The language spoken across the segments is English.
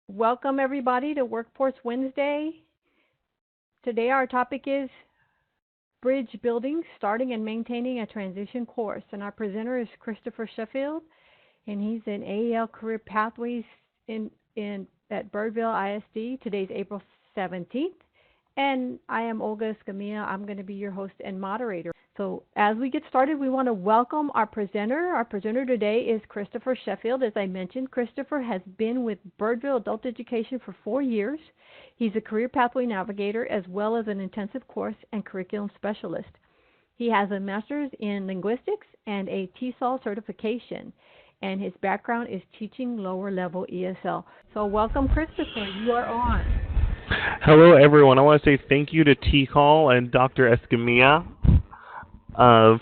Welcome, everybody, to Workforce Wednesday. Today, our topic is bridge building, starting and maintaining a transition course. And our presenter is Christopher Sheffield, and he's in AEL Career Pathways at Birdville ISD. Today's April 17th. And I am Olga Escamilla. I'm going to be your host and moderator. So as we get started, we want to welcome our presenter. Our presenter today is Christopher Sheffield. As I mentioned, Christopher has been with Birdville Adult Education for 4 years. He's a career pathway navigator as well as an intensive course and curriculum specialist. He has a master's in linguistics and a TESOL certification, and his background is teaching lower level ESL. So welcome, Christopher. You are on. Hello, everyone. I want to say thank you to TCall and Dr. Escamilla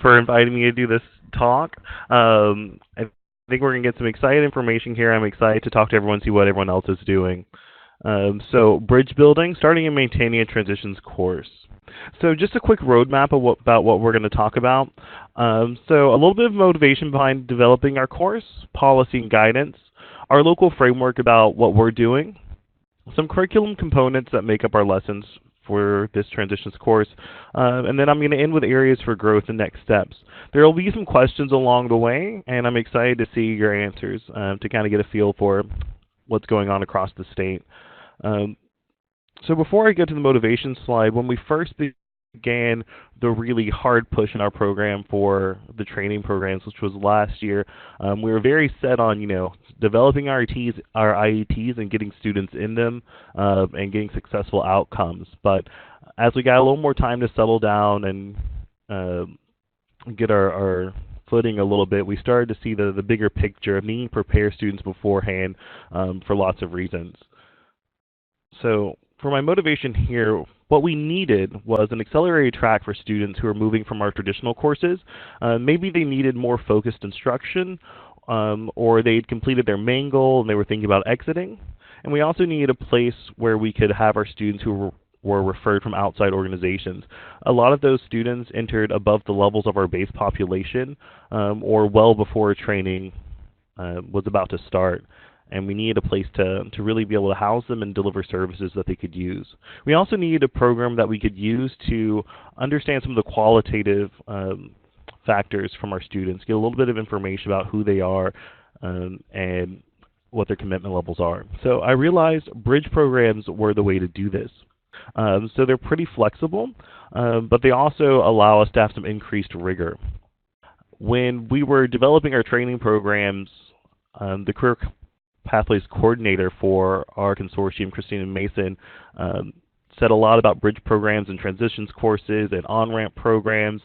for inviting me to do this talk. I think we're going to get some exciting information here. I'm excited to talk to everyone, see what everyone else is doing. So bridge building, starting and maintaining a transitions course. So just a quick roadmap about what we're going to talk about. So a little bit of motivation behind developing our course, policy and guidance, our local framework about what we're doing, some curriculum components that make up our lessons for this transitions course, and then I'm going to end with areas for growth and next steps. There will be some questions along the way, and I'm excited to see your answers to kind of get a feel for what's going on across the state. So before I get to the motivation slide, when we first began the really hard push in our program for the training programs, which was last year, we were very set on, developing our IETs and getting students in them and getting successful outcomes. But as we got a little more time to settle down and get our footing a little bit, we started to see the bigger picture of needing to prepare students beforehand for lots of reasons. So for my motivation here, what we needed was an accelerated track for students who are moving from our traditional courses. Maybe they needed more focused instruction, or they'd completed their main goal and they were thinking about exiting. And we also needed a place where we could have our students who were referred from outside organizations. A lot of those students entered above the levels of our base population, or well before training was about to start. And we needed a place to really be able to house them and deliver services that they could use. We also needed a program that we could use to understand some of the qualitative factors from our students, get a little bit of information about who they are and what their commitment levels are. So I realized bridge programs were the way to do this. So they're pretty flexible, but they also allow us to have some increased rigor. When we were developing our training programs, the Career Pathways coordinator for our consortium, Christina Mason, said a lot about bridge programs and transitions courses and on-ramp programs,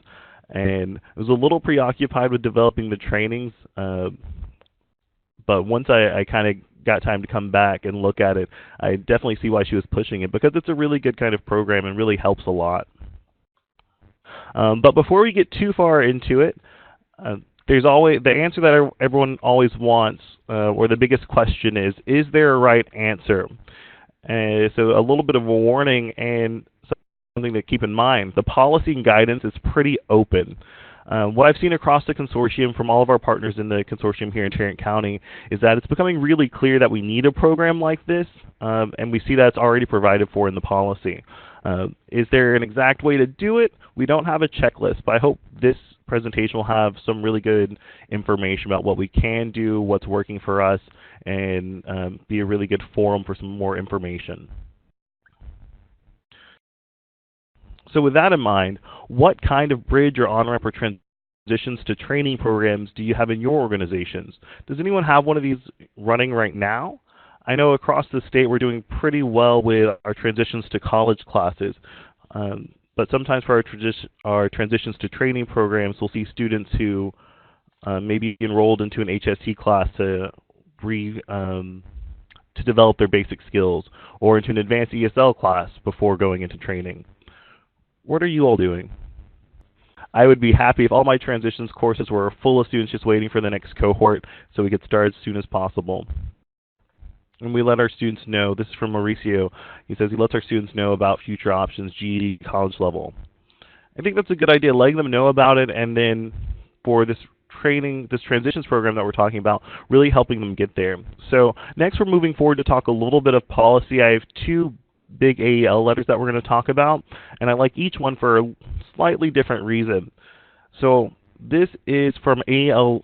and I was a little preoccupied with developing the trainings, but once I kind of got time to come back and look at it, I definitely see why she was pushing it, because it's a really good kind of program and really helps a lot. But before we get too far into it, there's always the answer that everyone always wants, or the biggest question is there a right answer? So a little bit of a warning and something to keep in mind. The policy and guidance is pretty open. What I've seen across the consortium from all of our partners in the consortium here in Tarrant County is that it's becoming really clear that we need a program like this, and we see that it's already provided for in the policy. Is there an exact way to do it? We don't have a checklist, but I hope this presentation will have some really good information about what we can do, what's working for us, and be a really good forum for some more information. So with that in mind, what kind of bridge or on-ramp or transitions to training programs do you have in your organizations? Does anyone have one of these running right now? I know across the state we're doing pretty well with our transitions to college classes. But sometimes for our transitions to training programs, we'll see students who may be enrolled into an HST class to develop their basic skills, or into an advanced ESL class before going into training. What are you all doing? I would be happy if all my transitions courses were full of students just waiting for the next cohort so we could start as soon as possible. And we let our students know, this is from Mauricio, he says he lets our students know about future options, GED, college level. I think that's a good idea, letting them know about it, and then for this training, this transitions program that we're talking about, really helping them get there. So next we're moving forward to talk a little bit of policy. I have two big AEL letters that we're going to talk about, and I like each one for a slightly different reason. So this is from AEL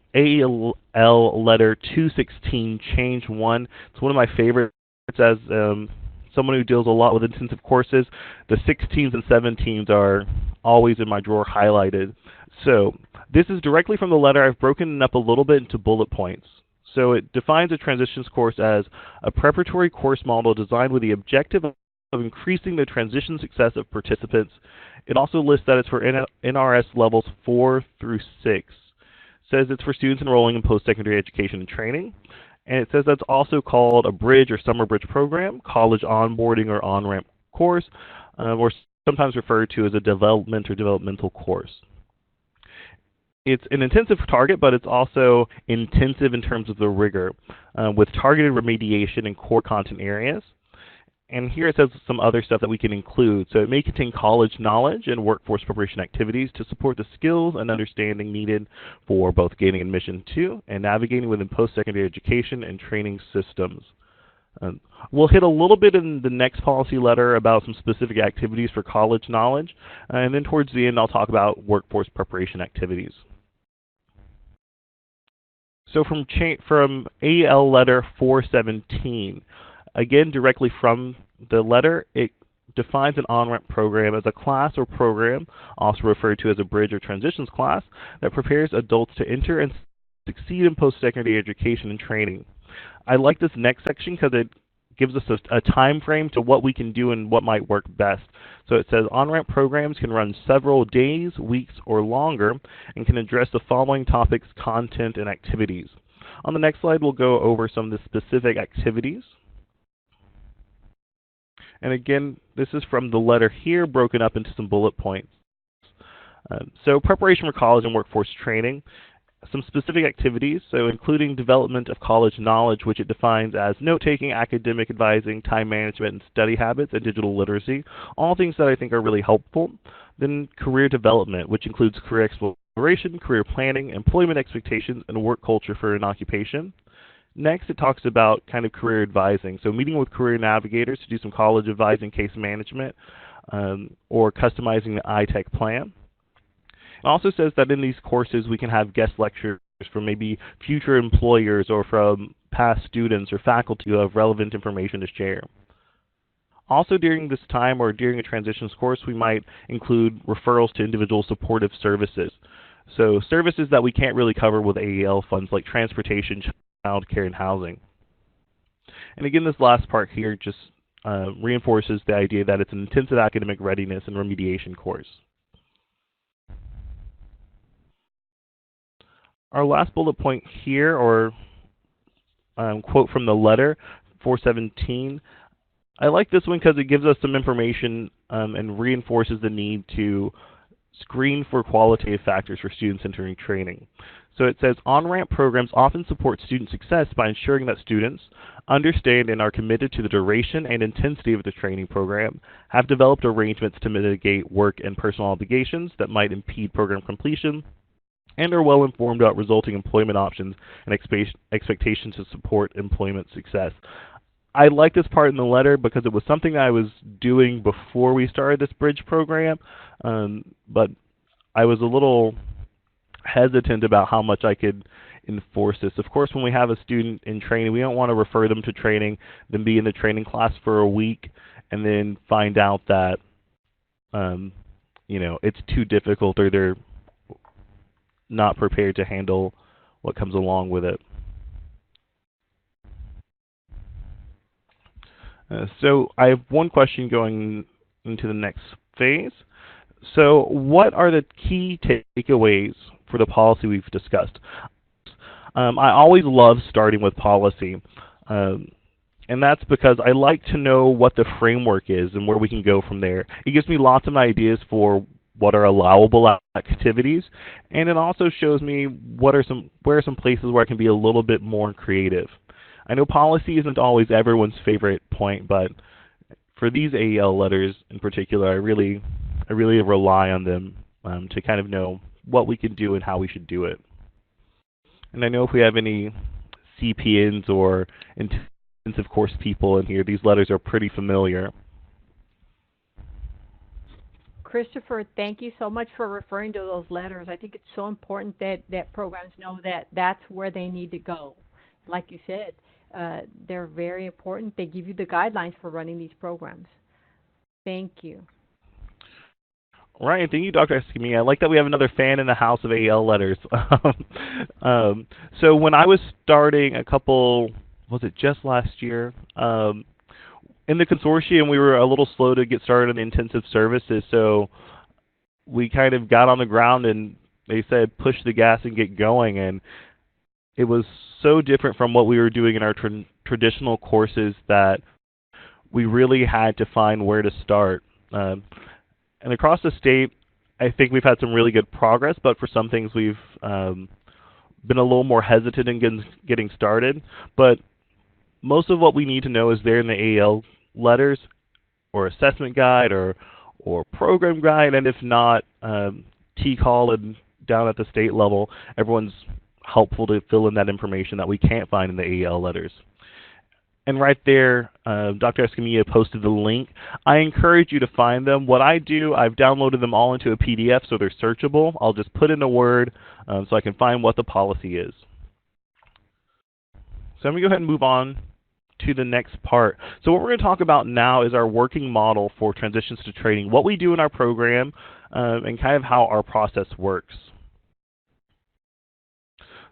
letter 216, change 1. It's one of my favorites as someone who deals a lot with intensive courses. The 16s and 17s are always in my drawer highlighted. So this is directly from the letter. I've broken it up a little bit into bullet points. So it defines a transitions course as a preparatory course model designed with the objective of increasing the transition success of participants. It also lists that it's for NRS levels 4 through 6. It says it's for students enrolling in post-secondary education and training. And it says that's also called a bridge or summer bridge program, college onboarding or on-ramp course, or sometimes referred to as a development or developmental course. It's an intensive target, but it's also intensive in terms of the rigor, with targeted remediation in core content areas. And here it says some other stuff that we can include. So it may contain college knowledge and workforce preparation activities to support the skills and understanding needed for both gaining admission to and navigating within post-secondary education and training systems. We'll hit a little bit in the next policy letter about some specific activities for college knowledge, and then towards the end I'll talk about workforce preparation activities. So from AEL letter 417, again, directly from the letter, it defines an on-ramp program as a class or program, also referred to as a bridge or transitions class, that prepares adults to enter and succeed in post-secondary education and training. I like this next section because it gives us a time frame to what we can do and what might work best. So it says on-ramp programs can run several days, weeks, or longer and can address the following topics, content, and activities. On the next slide, we'll go over some of the specific activities. And again, this is from the letter here, broken up into some bullet points. So preparation for college and workforce training, some specific activities, so including development of college knowledge, which it defines as note-taking, academic advising, time management, and study habits, and digital literacy, all things that I think are really helpful. Then career development, which includes career exploration, career planning, employment expectations, and work culture for an occupation. Next, it talks about kind of career advising, so meeting with career navigators to do some college advising, case management, or customizing the ITech plan. It also says that in these courses we can have guest lectures from maybe future employers or from past students or faculty who have relevant information to share. Also during this time or during a transitions course, we might include referrals to individual supportive services. So services that we can't really cover with AEL funds like transportation, childcare, and housing. And again, this last part here just reinforces the idea that it's an intensive academic readiness and remediation course. Our last bullet point here, or quote from the letter, 417, I like this one because it gives us some information and reinforces the need to screen for qualitative factors for students entering training. So it says, on-ramp programs often support student success by ensuring that students understand and are committed to the duration and intensity of the training program, have developed arrangements to mitigate work and personal obligations that might impede program completion, and are well informed about resulting employment options and expectations to support employment success. I like this part in the letter because it was something that I was doing before we started this bridge program, but I was a little hesitant about how much I could enforce this. Of course, when we have a student in training, we don't want to refer them to training, then be in the training class for a week, and then find out that you know, it's too difficult or they're not prepared to handle what comes along with it. So I have one question going into the next phase. So what are the key takeaways for the policy we've discussed? I always love starting with policy, and that's because I like to know what the framework is and where we can go from there. It gives me lots of ideas for what are allowable activities, and it also shows me where are some places where I can be a little bit more creative. I know policy isn't always everyone's favorite point, but for these AEL letters in particular, I really rely on them to kind of know what we can do and how we should do it. And I know if we have any CPNs or intensive course people in here, these letters are pretty familiar. Christopher, thank you so much for referring to those letters. I think it's so important that programs know that that's where they need to go. Like you said, they're very important. They give you the guidelines for running these programs. Thank you. Right, thank you, Dr. Escamilla. I like that we have another fan in the house of AEL letters. So when I was starting was it just last year? In the consortium, we were a little slow to get started on the intensive services, so we kind of got on the ground and they said push the gas and get going, and it was so different from what we were doing in our traditional courses that we really had to find where to start. And across the state, I think we've had some really good progress, but for some things we've been a little more hesitant in getting started. But most of what we need to know is there in the AEL letters or assessment guide or program guide, and if not, TCAL and down at the state level, everyone's helpful to fill in that information that we can't find in the AEL letters. And right there, Dr. Escamilla posted the link. I encourage you to find them. What I do, I've downloaded them all into a PDF so they're searchable. I'll just put in a word so I can find what the policy is. So I'm going to go ahead and move on to the next part. So what we're going to talk about now is our working model for transitions to training, what we do in our program, and kind of how our process works.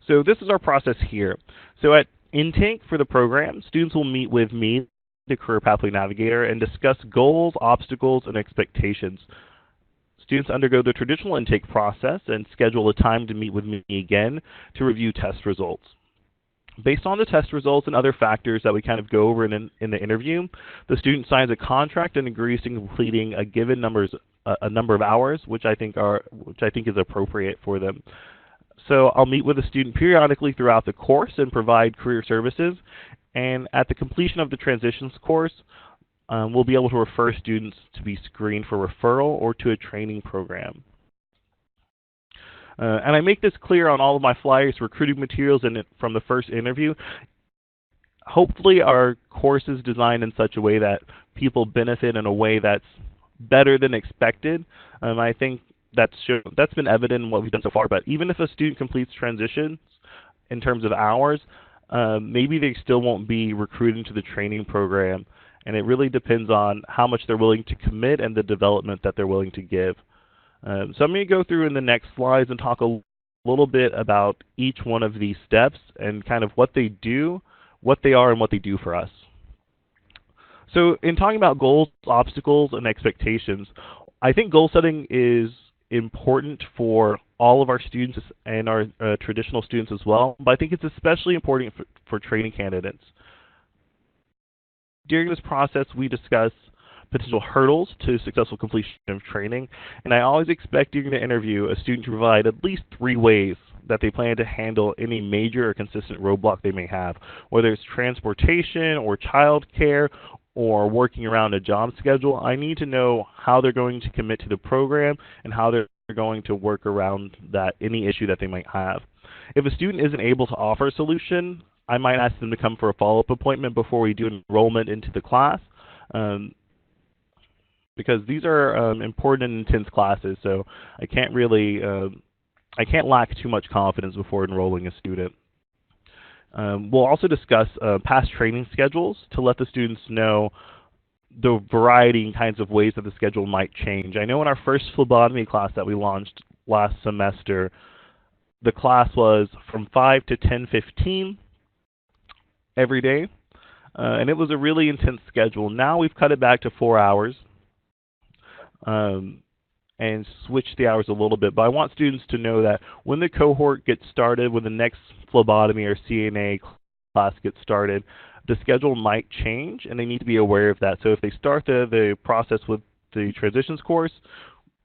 So this is our process here. So at intake for the program, students will meet with me, the Career Pathway Navigator, and discuss goals, obstacles, and expectations. Students undergo the traditional intake process and schedule a time to meet with me again to review test results. Based on the test results and other factors that we kind of go over in the interview, the student signs a contract and agrees to completing a given number of hours, which I think is appropriate for them. So I'll meet with a student periodically throughout the course and provide career services. And at the completion of the transitions course, we'll be able to refer students to be screened for referral or to a training program. And I make this clear on all of my flyers, recruiting materials, and from the first interview. Hopefully our course is designed in such a way that people benefit in a way that's better than expected. I think that's been evident in what we've done so far, but even if a student completes transitions in terms of hours, maybe they still won't be recruited into the training program, and it really depends on how much they're willing to commit and the development that they're willing to give. So I'm going to go through in the next slides and talk a little bit about each one of these steps and kind of what they do, what they are, and what they do for us. So in talking about goals, obstacles, and expectations, I think goal setting is important for all of our students and our traditional students as well, but I think it's especially important for training candidates. During this process, we discuss potential hurdles to successful completion of training, and I always expect during the interview a student to provide at least 3 ways that they plan to handle any major or consistent roadblock they may have, whether it's transportation or childcare or working around a job schedule. I need to know how they're going to commit to the program and how they're going to work around any issue that they might have. If a student isn't able to offer a solution, I might ask them to come for a follow-up appointment before we do enrollment into the class, because these are important and intense classes, so I can't lack too much confidence before enrolling a student. We'll also discuss past training schedules to let the students know the variety and kinds of ways that the schedule might change. I know in our first phlebotomy class that we launched last semester, the class was from 5 to 10:15 every day, and it was a really intense schedule. Now we've cut it back to 4 hours and switched the hours a little bit, but I want students to know that when the cohort gets started, when the next phlebotomy or CNA class gets started, the schedule might change, and they need to be aware of that. So if they start the process with the transitions course,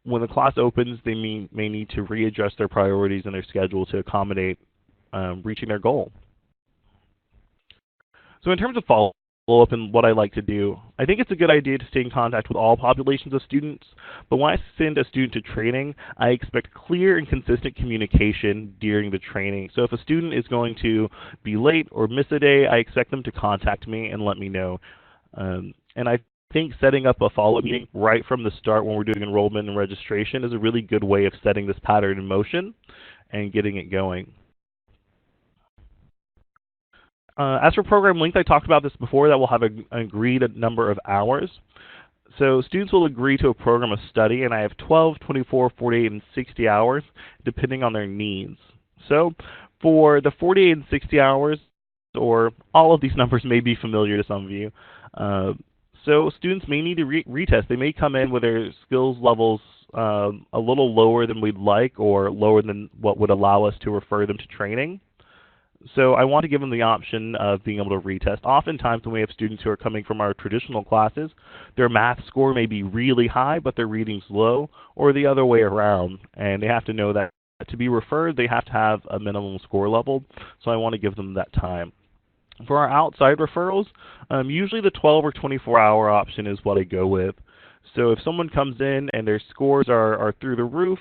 when the class opens, they may need to readjust their priorities and their schedule to accommodate reaching their goal. So in terms of follow-up, up in what I like to do. I think it's a good idea to stay in contact with all populations of students, but when I send a student to training, I expect clear and consistent communication during the training. So if a student is going to be late or miss a day, I expect them to contact me and let me know. And I think setting up a follow-up meeting right from the start when we're doing enrollment and registration is a really good way of setting this pattern in motion and getting it going. As for program length, I talked about this before, that we'll have an agreed number of hours. So students will agree to a program of study, and I have 12, 24, 48, and 60 hours, depending on their needs. So for the 48 and 60 hours, or all of these numbers may be familiar to some of you, so students may need to retest. They may come in with their skills levels a little lower than we'd like, or lower than what would allow us to refer them to training. So I want to give them the option of being able to retest. Oftentimes when we have students who are coming from our traditional classes, their math score may be really high, but their reading's low, or the other way around. And they have to know that to be referred, they have to have a minimum score level. So I want to give them that time. For our outside referrals, usually the 12 or 24-hour option is what I go with. So if someone comes in and their scores are through the roof,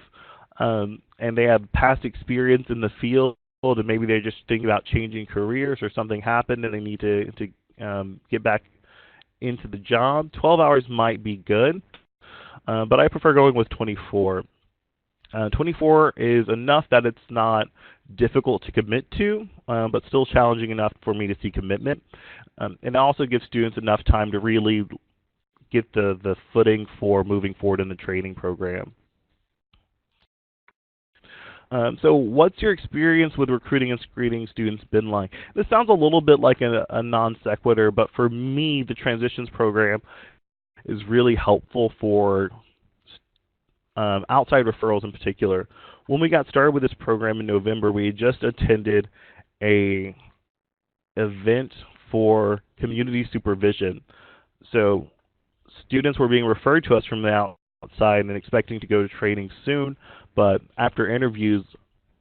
and they have past experience in the field, and maybe they're just thinking about changing careers, or something happened and they need to get back into the job, 12 hours might be good, but I prefer going with 24. 24 is enough that it's not difficult to commit to, but still challenging enough for me to see commitment. And it also gives students enough time to really get the footing for moving forward in the training program. So what's your experience with recruiting and screening students been like? This sounds a little bit like a non sequitur, but for me, the Transitions program is really helpful for outside referrals in particular. When we got started with this program in November, we had just attended a event for community supervision. So students were being referred to us from the outside and expecting to go to training soon, but after interviews,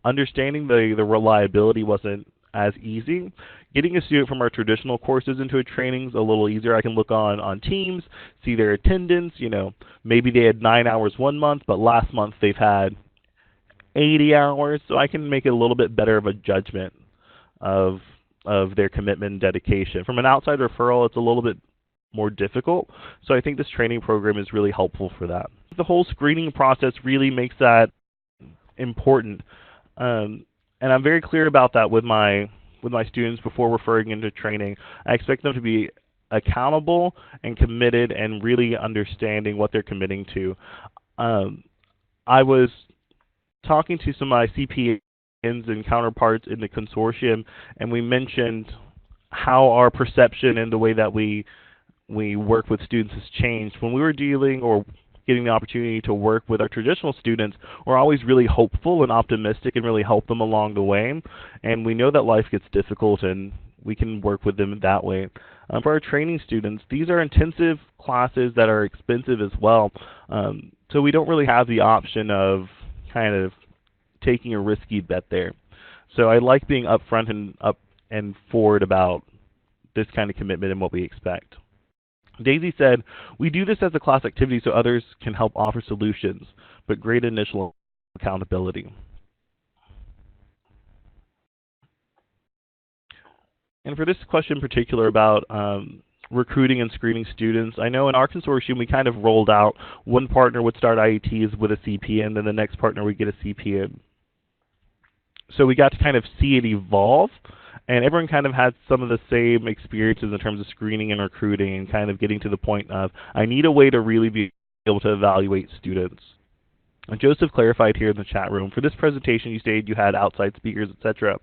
understanding the reliability wasn't as easy. Getting a student from our traditional courses into a training is a little easier. I can look on Teams, see their attendance. You know, maybe they had 9 hours one month, but last month they've had 80 hours, so I can make it a little bit better of a judgment of their commitment and dedication. From an outside referral, it's a little bit more difficult, so I think this training program is really helpful for that. The whole screening process really makes that important, and I'm very clear about that with my students before referring into training. I expect them to be accountable and committed and really understanding what they're committing to. I was talking to some of my CPNs and counterparts in the consortium, and we mentioned how our perception and the way that we work with students has changed. When we were dealing or getting the opportunity to work with our traditional students, we're always really hopeful and optimistic and really help them along the way. And we know that life gets difficult and we can work with them that way. For our training students, these are intensive classes that are expensive as well. So we don't really have the option of kind of taking a risky bet there. So I like being upfront and forward about this kind of commitment and what we expect. Daisy said, "We do this as a class activity so others can help offer solutions, but great initial accountability." And for this question in particular about recruiting and screening students, I know in our consortium we kind of rolled out one partner would start IETs with a CPN, then the next partner would get a CPN. So we got to kind of see it evolve, and everyone kind of had some of the same experiences in terms of screening and recruiting and kind of getting to the point of, I need a way to really be able to evaluate students. And Joseph clarified here in the chat room, for this presentation you stated you had outside speakers, etc.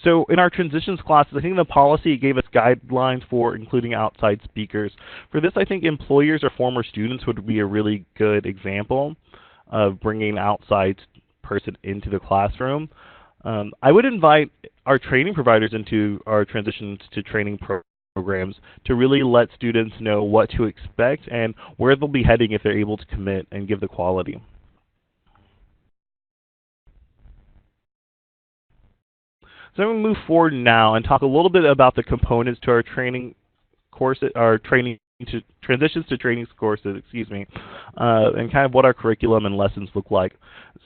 So in our transitions classes, I think the policy gave us guidelines for including outside speakers. For this, I think employers or former students would be a really good example of bringing an outside person into the classroom. I would invite our training providers into our transitions to training programs to really let students know what to expect and where they'll be heading if they're able to commit and give the quality. So I'm going to move forward now and talk a little bit about the components to our training courses, or training to transitions to training courses, excuse me, and kind of what our curriculum and lessons look like.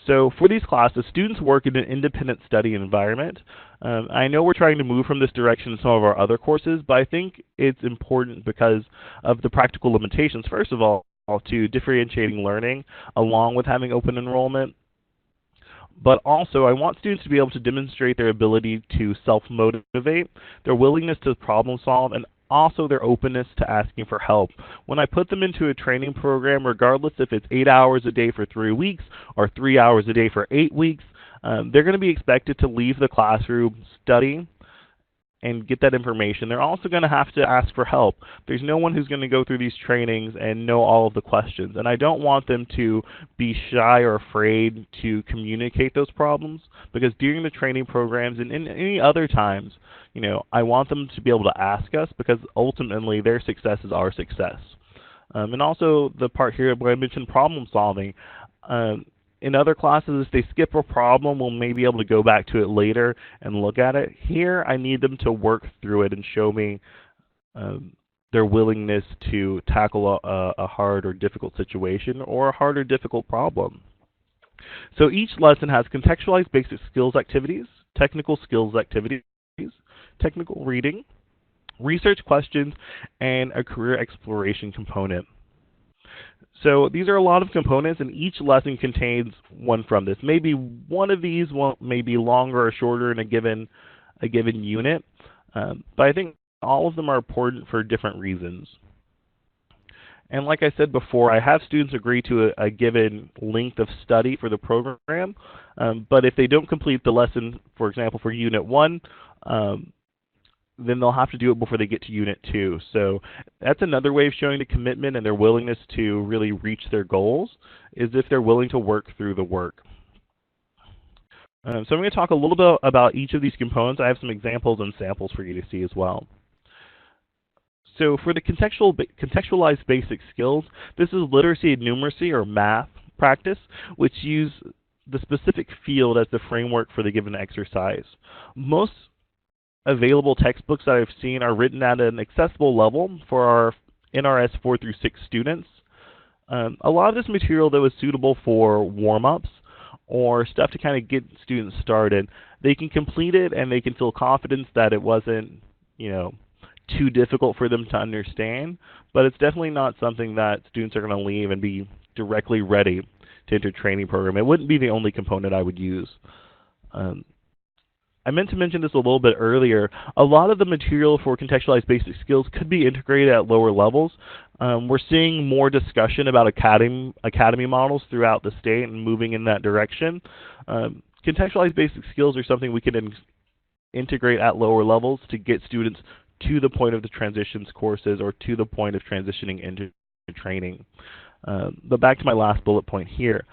So for these classes, students work in an independent study environment. I know we're trying to move from this direction in some of our other courses, but I think it's important because of the practical limitations, first of all, to differentiating learning along with having open enrollment. But also, I want students to be able to demonstrate their ability to self-motivate, their willingness to problem solve, and also their openness to asking for help. When I put them into a training program, regardless if it's 8 hours a day for 3 weeks or 3 hours a day for 8 weeks, they're going to be expected to leave the classroom, study, and get that information. They're also going to have to ask for help. There's no one who's going to go through these trainings and know all of the questions. And I don't want them to be shy or afraid to communicate those problems, because during the training programs and in any other times, I want them to be able to ask us, because ultimately their success is our success. And also the part here where I mentioned problem solving. In other classes, if they skip a problem, we'll maybe be able to go back to it later and look at it. Here, I need them to work through it and show me their willingness to tackle a hard or difficult situation or a hard or difficult problem. So each lesson has contextualized basic skills activities, technical skills activities, technical reading, research questions, and a career exploration component. So these are a lot of components, and each lesson contains one from this. Maybe one of these may be longer or shorter in a given unit, but I think all of them are important for different reasons. And like I said before, I have students agree to a given length of study for the program, but if they don't complete the lesson, for example, for Unit 1, then they'll have to do it before they get to Unit 2. So that's another way of showing the commitment and their willingness to really reach their goals, is if they're willing to work through the work. So I'm going to talk a little bit about each of these components. I have some examples and samples for you to see as well. So for the contextualized basic skills, this is literacy and numeracy, or math practice, which use the specific field as the framework for the given exercise. Most available textbooks that I've seen are written at an accessible level for our NRS 4 through 6 students. A lot of this material, though, is suitable for warm-ups or stuff to kind of get students started. They can complete it and they can feel confidence that it wasn't, too difficult for them to understand, but it's definitely not something that students are going to leave and be directly ready to enter a training program. It wouldn't be the only component I would use. I meant to mention this a little bit earlier. A lot of the material for contextualized basic skills could be integrated at lower levels. We're seeing more discussion about academy models throughout the state and moving in that direction. Contextualized basic skills are something we can integrate at lower levels to get students to the point of the transitions courses or to the point of transitioning into training. But back to my last bullet point here.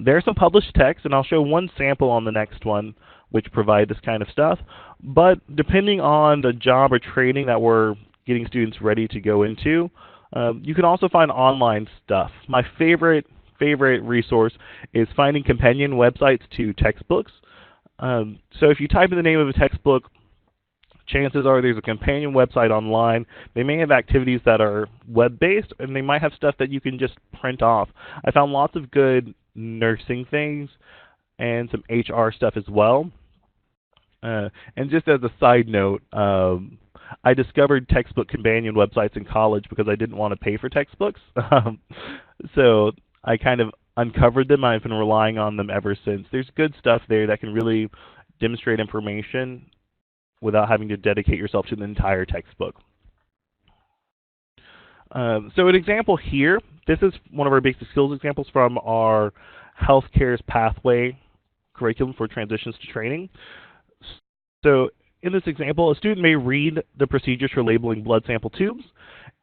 There are some published texts, and I'll show one sample on the next one, which provide this kind of stuff. But depending on the job or training that we're getting students ready to go into, you can also find online stuff. My favorite resource is finding companion websites to textbooks. So if you type in the name of a textbook, chances are there's a companion website online. They may have activities that are web-based, and they might have stuff that you can just print off. I found lots of good nursing things and some HR stuff as well. And just as a side note, I discovered textbook companion websites in college because I didn't want to pay for textbooks. So I kind of uncovered them. I've been relying on them ever since. There's good stuff there that can really demonstrate information without having to dedicate yourself to the entire textbook. So an example here, this is one of our basic skills examples from our Healthcare's Pathway curriculum for transitions to training. So in this example, a student may read the procedures for labeling blood sample tubes,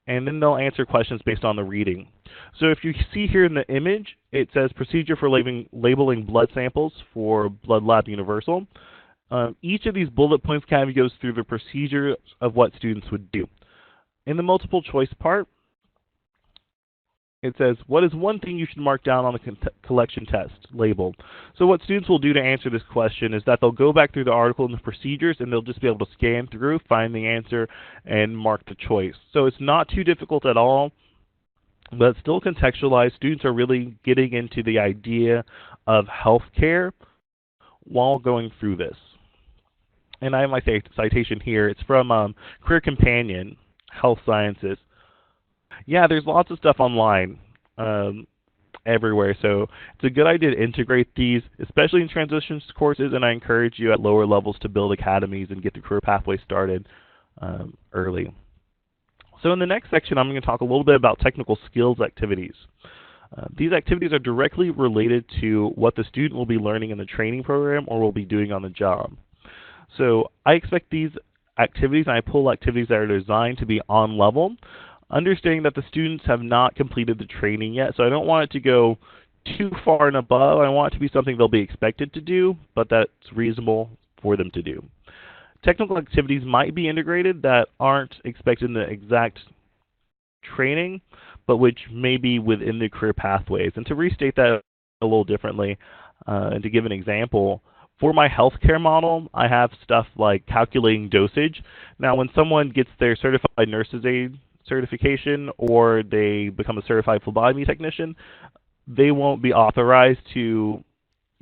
and then they'll answer questions based on the reading. So if you see here in the image, it says procedure for labeling blood samples for Blood Lab Universal. Each of these bullet points kind of goes through the procedure of what students would do. In the multiple choice part, it says, what is one thing you should mark down on the collection test label? So what students will do to answer this question is that they'll go back through the article and the procedures, and they'll just be able to scan through, find the answer, and mark the choice. So it's not too difficult at all, but it's still contextualized. Students are really getting into the idea of healthcare while going through this. And I have my citation here. It's from Career Companion, Health Sciences. Yeah, there's lots of stuff online everywhere, so it's a good idea to integrate these, especially in transitions courses, and I encourage you at lower levels to build academies and get the career pathway started early. So in the next section, I'm going to talk a little bit about technical skills activities. These activities are directly related to what the student will be learning in the training program or will be doing on the job. So I expect these activities, and I pull activities that are designed to be on level, understanding that the students have not completed the training yet, so I don't want it to go too far and above. I want it to be something they'll be expected to do, but that's reasonable for them to do. Technical activities might be integrated that aren't expected in the exact training, but which may be within the career pathways. And to restate that a little differently, and to give an example, for my healthcare model, I have stuff like calculating dosage. Now, when someone gets their certified nurse's aide certification or they become a certified phlebotomy technician, they won't be authorized to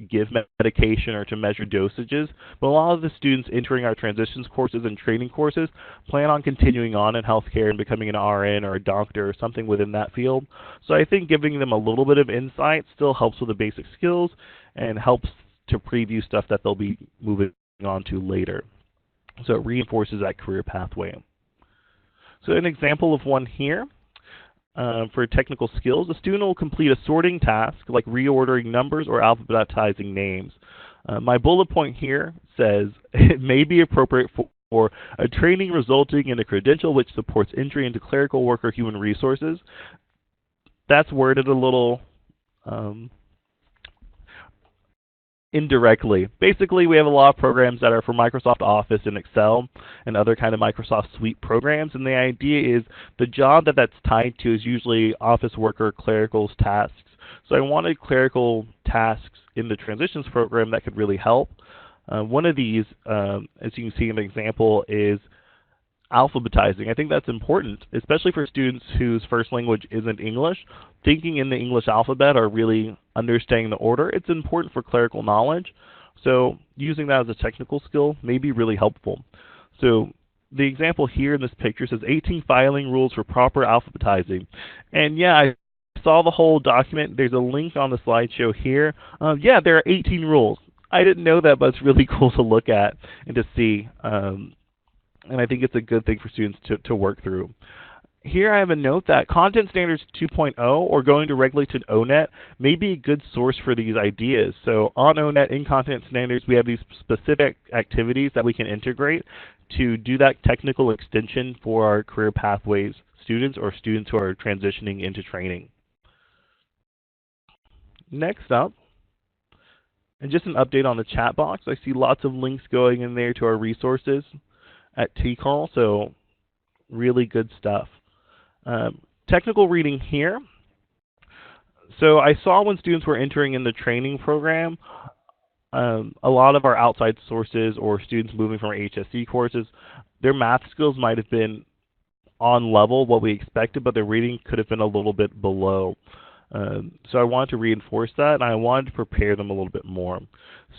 give medication or to measure dosages, but a lot of the students entering our transitions courses and training courses plan on continuing on in healthcare and becoming an RN or a doctor or something within that field. So I think giving them a little bit of insight still helps with the basic skills and helps to preview stuff that they'll be moving on to later. So it reinforces that career pathway. So an example of one here. For technical skills, a student will complete a sorting task like reordering numbers or alphabetizing names. My bullet point here says it may be appropriate for a training resulting in a credential which supports entry into clerical work or human resources. That's worded a little indirectly. Basically, we have a lot of programs that are for Microsoft Office and Excel and other kind of Microsoft Suite programs, and the idea is the job that that's tied to is usually office worker clerical tasks. So I wanted clerical tasks in the transitions program that could really help. One of these, as you can see in the example, is alphabetizing. I think that's important, especially for students whose first language isn't English. Thinking in the English alphabet or really understanding the order, it's important for clerical knowledge. So using that as a technical skill may be really helpful. So the example here in this picture says 18 filing rules for proper alphabetizing. And yeah, I saw the whole document. There's a link on the slideshow here. Yeah, there are 18 rules. I didn't know that, but it's really cool to look at and to see. And I think it's a good thing for students to work through. Here I have a note that Content Standards 2.0 or going directly to ONET may be a good source for these ideas. So on ONET in Content Standards, we have these specific activities that we can integrate to do that technical extension for our career pathways students or students who are transitioning into training. Next up, and just an update on the chat box. I see lots of links going in there to our resources at TCAL, so really good stuff. Technical reading here. So I saw when students were entering in the training program, a lot of our outside sources or students moving from our HSC courses, their math skills might have been on level what we expected, but their reading could have been a little bit below. So I wanted to reinforce that, and I wanted to prepare them a little bit more.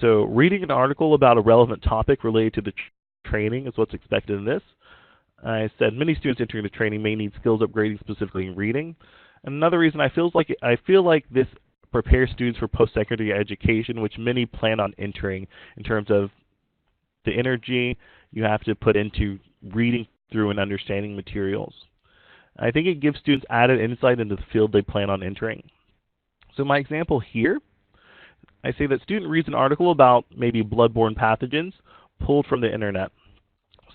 So reading an article about a relevant topic related to the training is what's expected in this. I said many students entering the training may need skills upgrading specifically in reading. Another reason I feel like this prepares students for post-secondary education, which many plan on entering in terms of the energy you have to put into reading through and understanding materials. I think it gives students added insight into the field they plan on entering. So my example here, I say that student reads an article about maybe bloodborne pathogens pulled from the internet.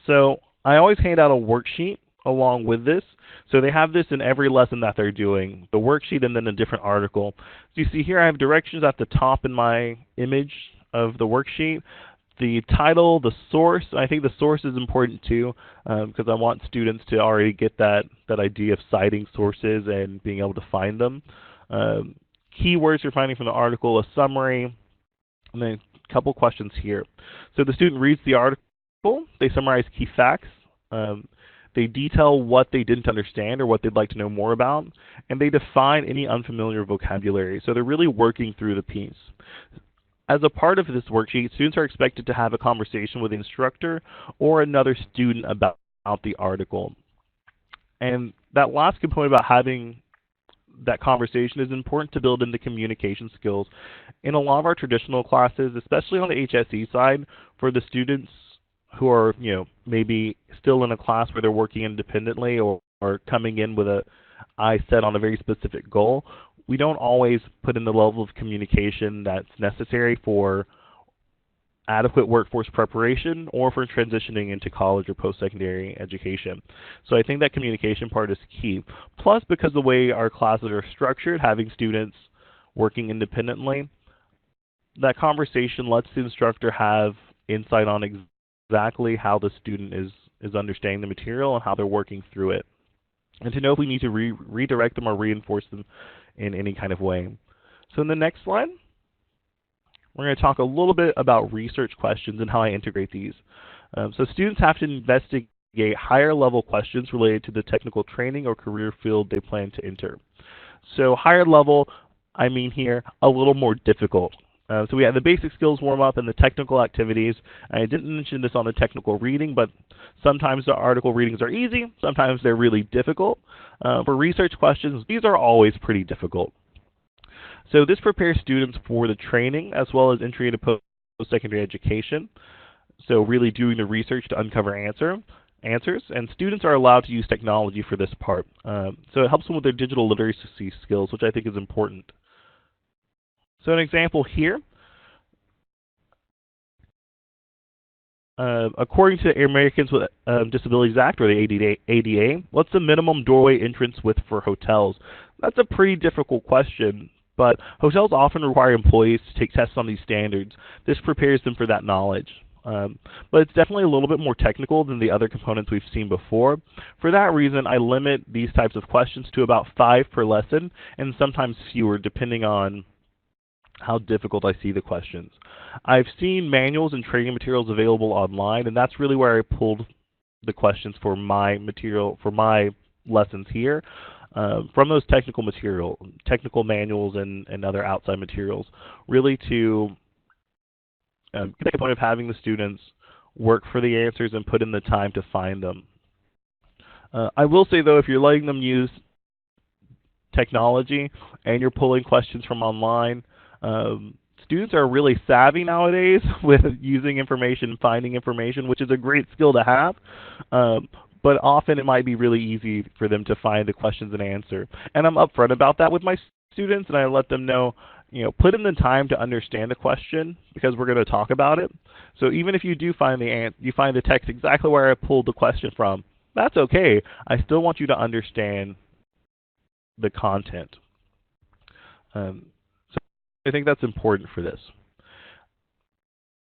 So I always hand out a worksheet along with this. So they have this in every lesson that they're doing, the worksheet and then a different article. So you see here I have directions at the top in my image of the worksheet. the title, the source. I think the source is important too, because I want students to already get that idea of citing sources and being able to find them. Keywords you're finding from the article, a summary, and then a couple questions here. So the student reads the article, they summarize key facts, they detail what they didn't understand or what they'd like to know more about, and they define any unfamiliar vocabulary. So they're really working through the piece. As a part of this worksheet, students are expected to have a conversation with the instructor or another student about the article. And that last component about having that conversation is important to build into communication skills. In a lot of our traditional classes, especially on the HSE side, for the students who are, maybe still in a class where they're working independently or coming in with an eye set on a very specific goal, we don't always put in the level of communication that's necessary for adequate workforce preparation or for transitioning into college or post-secondary education. So I think that communication part is key. Plus, because the way our classes are structured, having students working independently, that conversation lets the instructor have insight on exactly how the student is understanding the material and how they're working through it, and to know if we need to redirect them or reinforce them in any kind of way. So in the next slide, we're going to talk a little bit about research questions and how I integrate these. So students have to investigate higher level questions related to the technical training or career field they plan to enter. So higher level, I mean here, a little more difficult. So we have the basic skills warm-up and the technical activities. I didn't mention this on the technical reading, but sometimes the article readings are easy, sometimes they're really difficult. For research questions, these are always pretty difficult. So this prepares students for the training as well as entry into post-secondary education. So really doing the research to uncover answers, and students are allowed to use technology for this part. So it helps them with their digital literacy skills, which I think is important. So an example here, according to the Americans with Disabilities Act, or the ADA, what's the minimum doorway entrance width for hotels? That's a pretty difficult question, but hotels often require employees to take tests on these standards. This prepares them for that knowledge. But it's definitely a little bit more technical than the other components we've seen before. For that reason, I limit these types of questions to about 5 per lesson, and sometimes fewer, depending on how difficult I see the questions. I've seen manuals and training materials available online, and that's really where I pulled the questions for my material, for my lessons here, from those technical manuals and other outside materials, really to get the point of having the students work for the answers and put in the time to find them. I will say though, if you're letting them use technology and you're pulling questions from online, students are really savvy nowadays with using information, finding information, which is a great skill to have, but often it might be really easy for them to find the questions and answer. And I'm upfront about that with my students, and I let them know, put in the time to understand the question because we're going to talk about it. So even if you do find you find the text exactly where I pulled the question from, that's okay. I still want you to understand the content. I think that's important for this.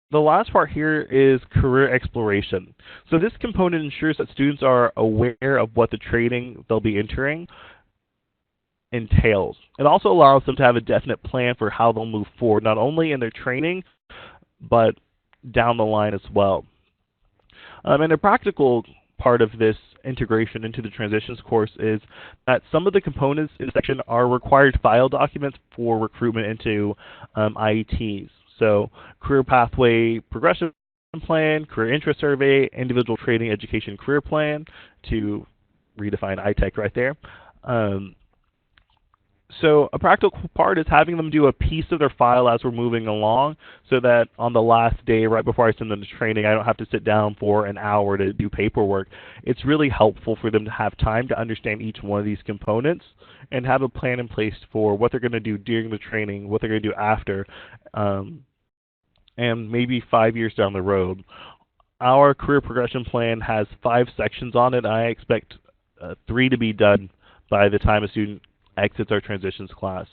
The last part here is career exploration. So this component ensures that students are aware of what the training they'll be entering entails. It also allows them to have a definite plan for how they'll move forward, not only in their training, but down the line as well. And a practical part of this integration into the transitions course is that some of the components in the section are required file documents for recruitment into IETs. So career pathway progression plan, career interest survey, individual training education career plan, to redefine ITEC right there. So a practical part is having them do a piece of their file as we're moving along, so that on the last day, right before I send them to training, I don't have to sit down for an hour to do paperwork. It's really helpful for them to have time to understand each one of these components and have a plan in place for what they're going to do during the training, what they're going to do after, and maybe 5 years down the road. Our career progression plan has 5 sections on it. I expect 3 to be done by the time a student exits our transitions class.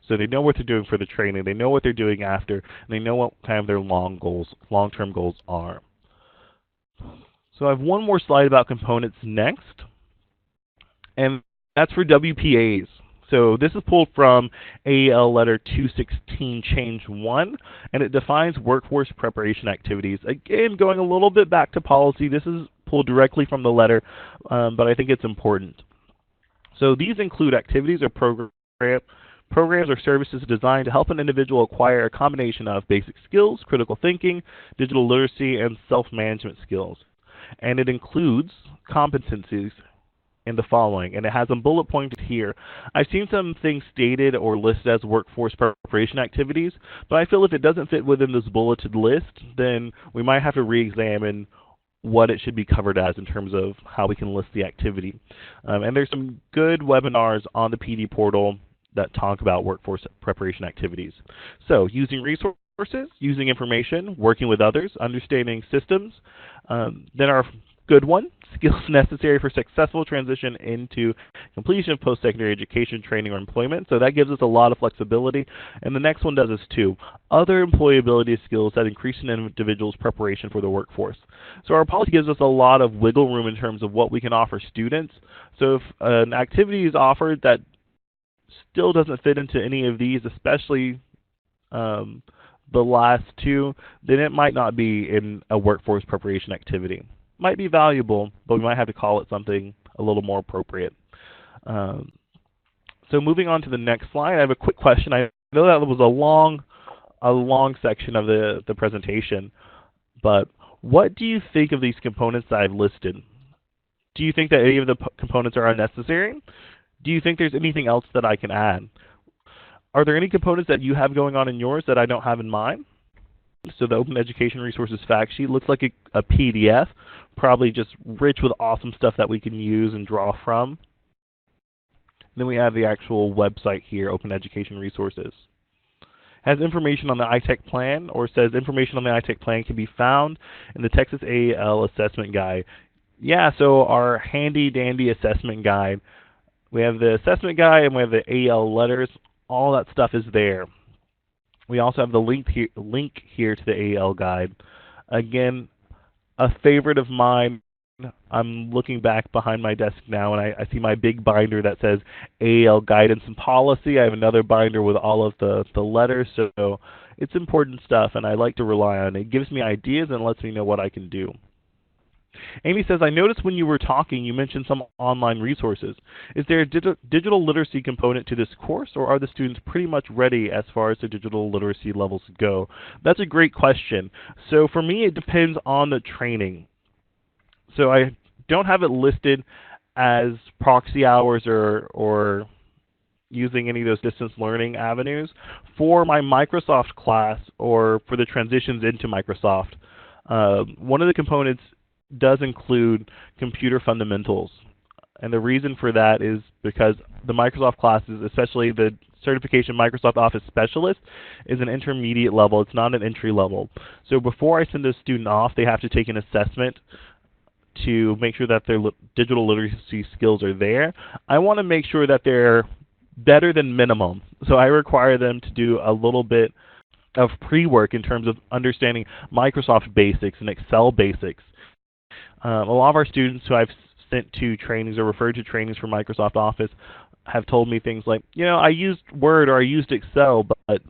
So they know what they're doing for the training, they know what they're doing after, and they know what kind of their long-term goals are. So I have one more slide about components next, and that's for WPAs. So this is pulled from AEL Letter 216 Change 1, and it defines workforce preparation activities. Again, going a little bit back to policy, this is pulled directly from the letter, but I think it's important. So these include activities or programs or services designed to help an individual acquire a combination of basic skills, critical thinking, digital literacy, and self-management skills. And it includes competencies in the following, and it has them bullet pointed here. I've seen some things stated or listed as workforce preparation activities, but I feel if it doesn't fit within this bulleted list, then we might have to re-examine what it should be covered as in terms of how we can list the activity. And there's some good webinars on the PD portal that talk about workforce preparation activities. So using resources, using information, working with others, understanding systems. Then our good one, skills necessary for successful transition into completion of post-secondary education, training, or employment. So that gives us a lot of flexibility. And the next one does this too. Other employability skills that increase an individual's preparation for the workforce. So our policy gives us a lot of wiggle room in terms of what we can offer students. So if an activity is offered that still doesn't fit into any of these, especially the last two, then it might not be in a workforce preparation activity. Might be valuable, but we might have to call it something a little more appropriate. So moving on to the next slide, I have a quick question. I know that was a long section of the presentation, but what do you think of these components that I've listed? Do you think that any of the components are unnecessary? Do you think there's anything else that I can add? Are there any components that you have going on in yours that I don't have in mine? So the Open Education Resources fact sheet looks like a PDF, probably just rich with awesome stuff that we can use and draw from. Then we have the actual website here, Open Education Resources. Has information on the ITEC plan, or says information on the ITEC plan can be found in the Texas AEL Assessment Guide. Yeah, so our handy dandy assessment guide. We have the assessment guide and we have the AEL letters. All that stuff is there. We also have the link here to the AEL guide. Again, a favorite of mine. I'm looking back behind my desk now and I see my big binder that says AEL guidance and policy. I have another binder with all of the letters, so it's important stuff and I like to rely on it. It gives me ideas and lets me know what I can do. Amy says, I noticed when you were talking you mentioned some online resources. Is there a digital literacy component to this course, or are the students pretty much ready as far as the digital literacy levels go? That's a great question. So for me it depends on the training. So I don't have it listed as proxy hours or using any of those distance learning avenues. For my Microsoft class or for the transitions into Microsoft, one of the components does include computer fundamentals. And the reason for that is because the Microsoft classes, especially the Certification Microsoft Office Specialist, is an intermediate level. It's not an entry level. So before I send a student off, they have to take an assessment to make sure that their digital literacy skills are there. I want to make sure that they're better than minimum. So I require them to do a little bit of pre-work in terms of understanding Microsoft basics and Excel basics. A lot of our students who I've sent to trainings or referred to trainings for Microsoft Office have told me things like, you know, I used Word or I used Excel, but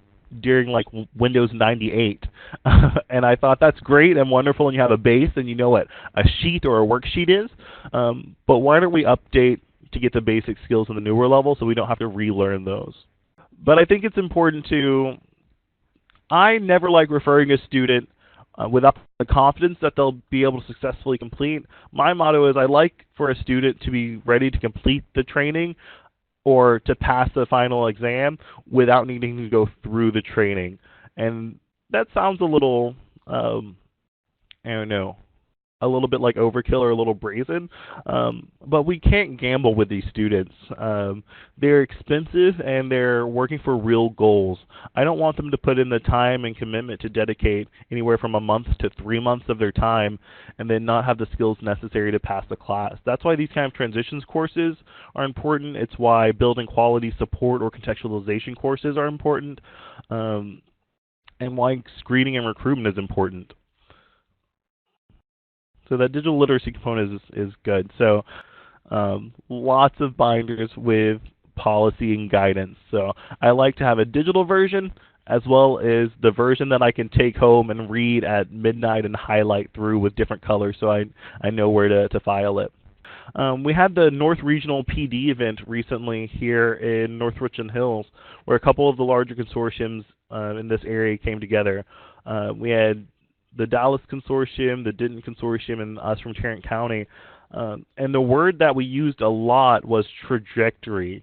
during like Windows 98. And I thought that's great and wonderful, and you have a base and you know what a sheet or a worksheet is. But why don't we update to get the basic skills in the newer level so we don't have to relearn those? But I think it's important to, I never like referring a student without the confidence that they'll be able to successfully complete. My motto is I like for a student to be ready to complete the training or to pass the final exam without needing to go through the training. And that sounds a little, I don't know, a little bit like overkill or a little brazen, but we can't gamble with these students. They're expensive and they're working for real goals. I don't want them to put in the time and commitment to dedicate anywhere from a month to 3 months of their time and then not have the skills necessary to pass the class. That's why these kind of transitions courses are important. It's why building quality support or contextualization courses are important, and why screening and recruitment is important. So that digital literacy component is good. So lots of binders with policy and guidance. So I like to have a digital version as well as the version that I can take home and read at midnight and highlight through with different colors so I know where to file it. We had the North Regional PD event recently here in North Richland Hills, where a couple of the larger consortiums in this area came together. We had the Dallas Consortium, the Denton Consortium, and us from Tarrant County. And the word that we used a lot was trajectory.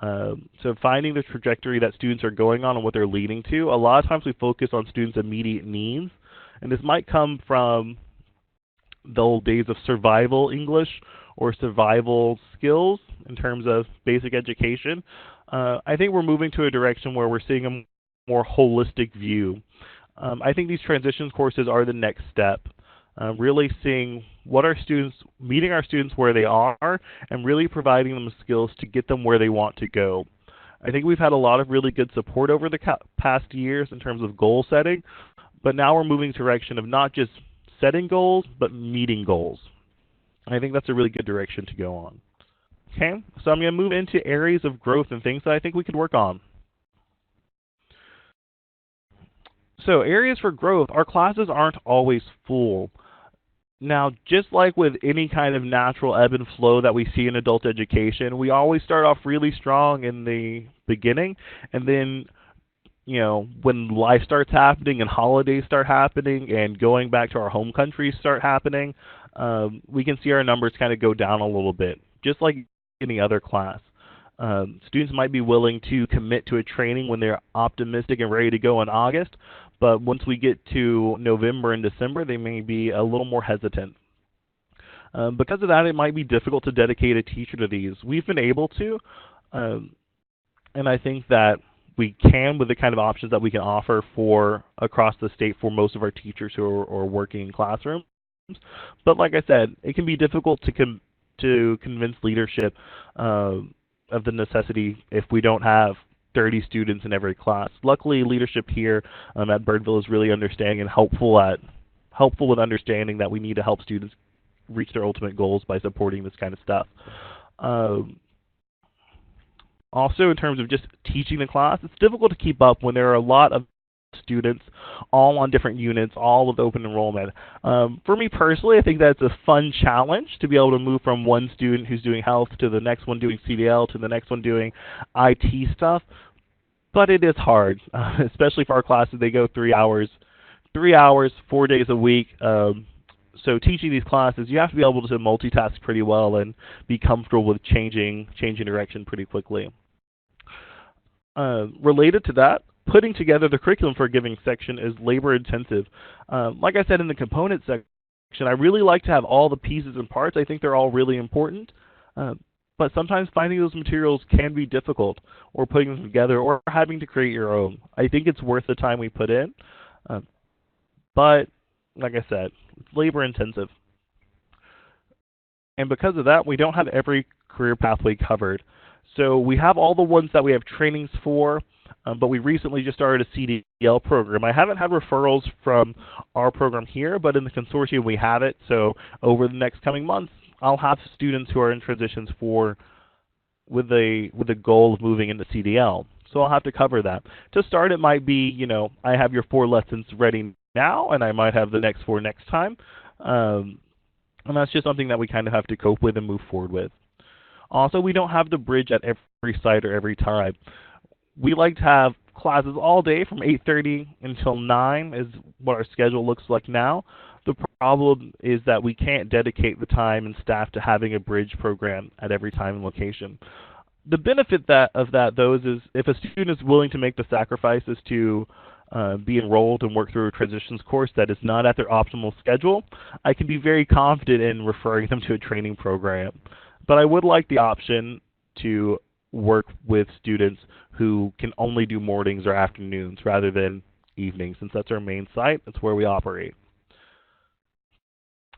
So finding the trajectory that students are going on and what they're leading to. A lot of times we focus on students' immediate needs, and this might come from the old days of survival English or survival skills in terms of basic education. I think we're moving to a direction where we're seeing a more holistic view. I think these transitions courses are the next step. Really seeing what our students, meeting our students where they are, and really providing them the skills to get them where they want to go. I think we've had a lot of really good support over the past years in terms of goal setting, but now we're moving in the direction of not just setting goals, but meeting goals. I think that's a really good direction to go on. Okay, so I'm going to move into areas of growth and things that I think we could work on. So areas for growth, our classes aren't always full. Now, just like with any kind of natural ebb and flow that we see in adult education, we always start off really strong in the beginning, and then, you know, when life starts happening and holidays start happening and going back to our home countries start happening, we can see our numbers kind of go down a little bit, just like any other class. Students might be willing to commit to a training when they're optimistic and ready to go in August, but once we get to November and December, they may be a little more hesitant. Because of that, it might be difficult to dedicate a teacher to these. We've been able to, and I think that we can with the kind of options that we can offer for across the state for most of our teachers who are working in classrooms. But like I said, it can be difficult to convince leadership of the necessity if we don't have 30 students in every class. Luckily, leadership here at Birdville is really understanding and helpful with understanding that we need to help students reach their ultimate goals by supporting this kind of stuff. Also, in terms of just teaching the class, it's difficult to keep up when there are a lot of students all on different units, all with open enrollment. For me personally, I think that's a fun challenge to be able to move from one student who's doing health to the next one doing CDL to the next one doing IT stuff. But it is hard, especially for our classes. They go 3 hours, 4 days a week. So teaching these classes, you have to be able to multitask pretty well and be comfortable with changing direction pretty quickly. Related to that, putting together the curriculum for a given section is labor intensive. Like I said in the component section, I really like to have all the pieces and parts. I think they're all really important. But sometimes finding those materials can be difficult, or putting them together, or having to create your own. I think it's worth the time we put in. But like I said, it's labor intensive. And because of that, we don't have every career pathway covered. So we have all the ones that we have trainings for, but we recently just started a CDL program. I haven't had referrals from our program here, but in the consortium we have it. So over the next coming months, I'll have students who are in transitions with the goal of moving into CDL. So I'll have to cover that. To start, it might be, you know, I have your 4 lessons ready now, and I might have the next 4 next time. And that's just something that we kind of have to cope with and move forward with. Also, we don't have the bridge at every site or every time. We like to have classes all day from 8:30 until 9 is what our schedule looks like now. The problem is that we can't dedicate the time and staff to having a bridge program at every time and location. The benefit of that, though, is if a student is willing to make the sacrifices to be enrolled and work through a transitions course that is not at their optimal schedule, I can be very confident in referring them to a training program. But I would like the option to work with students who can only do mornings or afternoons rather than evenings, since that's our main site. That's where we operate.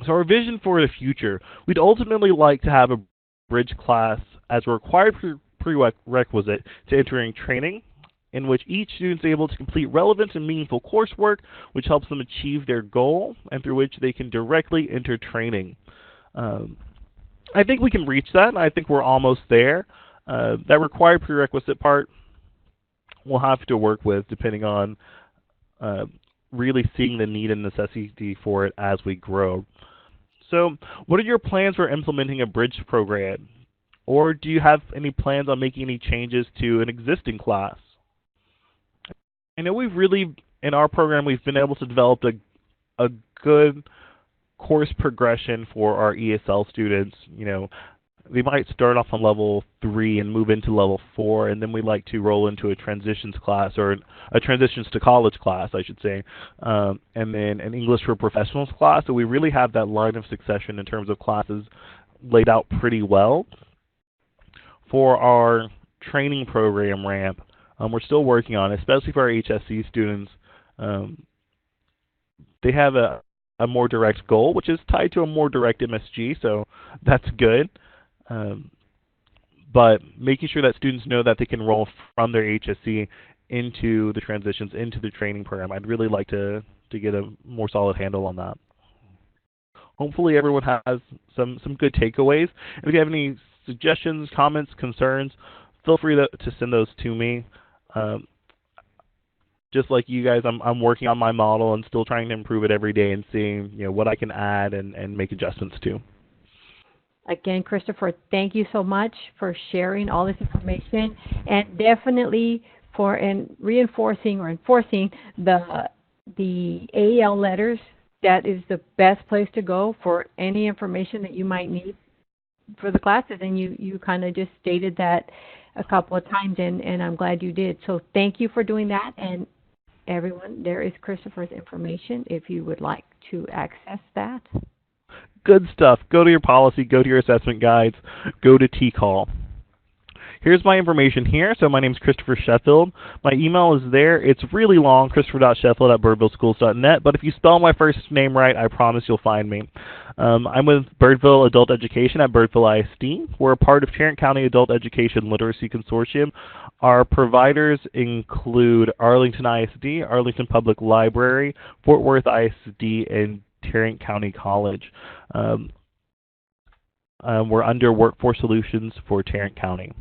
So our vision for the future, we'd ultimately like to have a bridge class as a required prerequisite to entering training, in which each student is able to complete relevant and meaningful coursework, which helps them achieve their goal, and through which they can directly enter training. I think we can reach that. I think we're almost there. That required prerequisite part we'll have to work with depending on really seeing the need and necessity for it as we grow. So what are your plans for implementing a bridge program? Or do you have any plans on making any changes to an existing class? I know in our program, we've been able to develop a good course progression for our ESL students. They might start off on level 3 and move into level 4, and then we like to roll into a transitions class, or a transitions to college class, I should say, and then an English for Professionals class. So we really have that line of succession in terms of classes laid out pretty well. For our training program ramp, we're still working on it, especially for our HSC students. They have a more direct goal, which is tied to a more direct MSG, so that's good. But making sure that students know that they can roll from their HSC into the transitions, into the training program, I'd really like to get a more solid handle on that. Hopefully everyone has some good takeaways. And if you have any suggestions, comments, concerns, feel free to send those to me. Just like you guys, I'm working on my model and still trying to improve it every day and seeing what I can add and make adjustments to. Again, Christopher, thank you so much for sharing all this information, and definitely for reinforcing or enforcing the AEL letters. That is the best place to go for any information that you might need for the classes, and you kind of just stated that a couple of times, and I'm glad you did. So thank you for doing that, and everyone, there is Christopher's information if you would like to access that. Good stuff. Go to your policy, go to your assessment guides, go to TCAL. Here's my information here. So my name is Christopher Sheffield. My email is there. It's really long, christopher.sheffield@birdvilleschools.net, but if you spell my first name right, I promise you'll find me. I'm with Birdville Adult Education at Birdville ISD. We're a part of Tarrant County Adult Education Literacy Consortium. Our providers include Arlington ISD, Arlington Public Library, Fort Worth ISD, and Tarrant County College. We're under Workforce Solutions for Tarrant County.